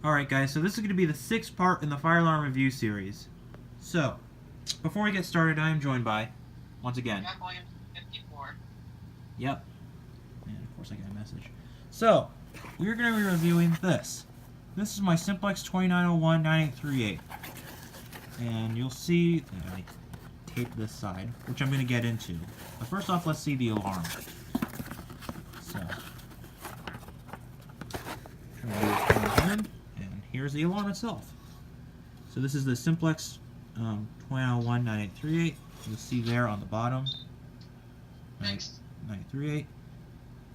Alright guys, so this is going to be the 6th part in the fire alarm review series. So, before we get started, I am joined by, once again... 54. Yep. And of course I got a message. So, we're going to be reviewing this. This is my Simplex 2901-9838. And you'll see that I taped this side, which I'm going to get into. But first off, let's see the alarm. So, and here's the alarm itself. So this is the Simplex 2901-9838. You'll see there on the bottom. 9838.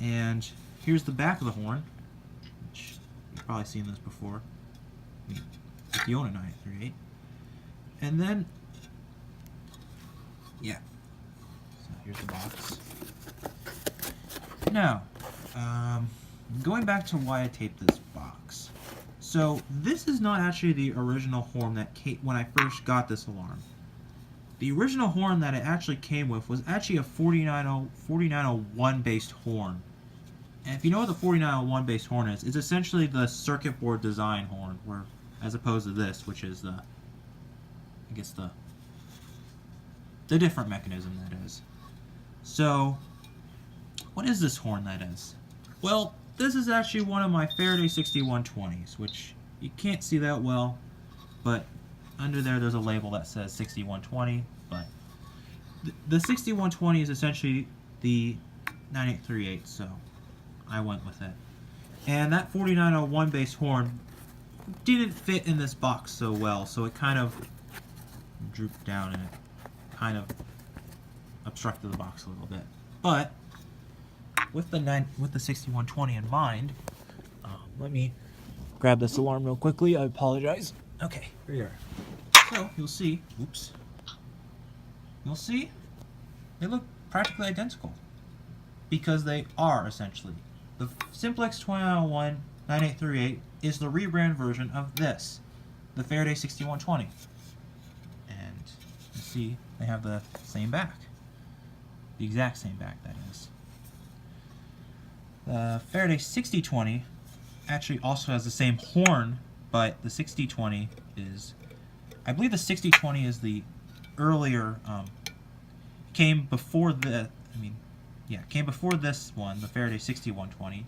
And here's the back of the horn, which you've probably seen this before if you own a 9838. And then, yeah. So here's the box. Now, going back to why I taped this box. So this is not actually the original horn that came when I first got this alarm. The original horn that it actually came with was actually a 4901 based horn. And if you know what the 4901 based horn is, it's essentially the circuit board design horn, where as opposed to this, which is the, I guess the different mechanism that is. So, what is this horn that is? Well, this is actually one of my Faraday 6120s, which you can't see that well, but under there's a label that says 6120, but the 6120 is essentially the 9838, so I went with it. And that 4901 based horn didn't fit in this box so well, so it kind of drooped down and it kind of obstructed the box a little bit. But with the 6120 in mind, let me grab this alarm real quickly. I apologize. Okay, here we are. So you'll see. Oops. You'll see. They look practically identical because they are essentially. The Simplex 2901-9838 is the rebrand version of this, the Faraday 6120. And you see they have the same back, the exact same back, that is. The Faraday 6020 actually also has the same horn, but the 6020 is, I believe the 6020 is the earlier, came before came before this one, the Faraday 6120,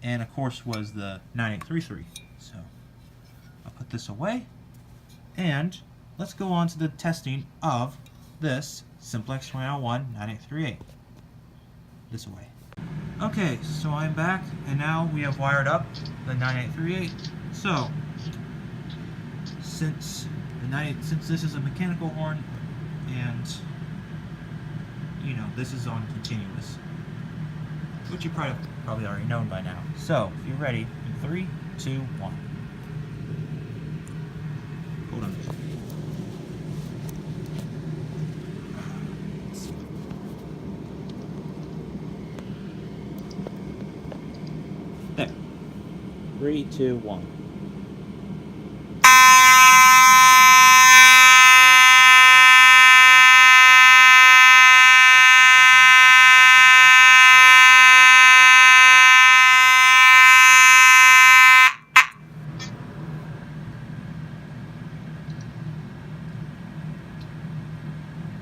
and of course was the 9833. So I'll put this away, and let's go on to the testing of this Simplex 2901-9838. This way. Okay, so I'm back, and now we have wired up the 9838. So, since this is a mechanical horn, and you know this is on continuous, which you probably already known by now. So, if you're ready, in 3, 2, 1. Hold on. There. 3, 2, 1.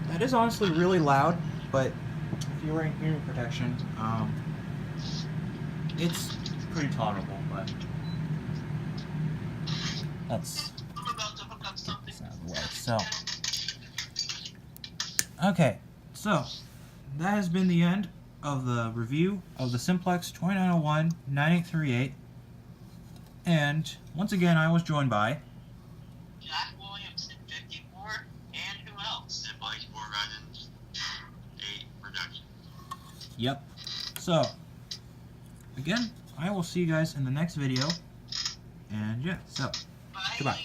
That is honestly really loud, but if you're wearing hearing protection, it's pretty tolerable, but that's out of the way. So, okay, so that has been the end of the review of the Simplex 2901-9838, and once again I was joined by Jack Williamson, 54, and who else? Simplex 4-8 production. Yep. So, again, I will see you guys in the next video. And yeah, so, Bye. goodbye.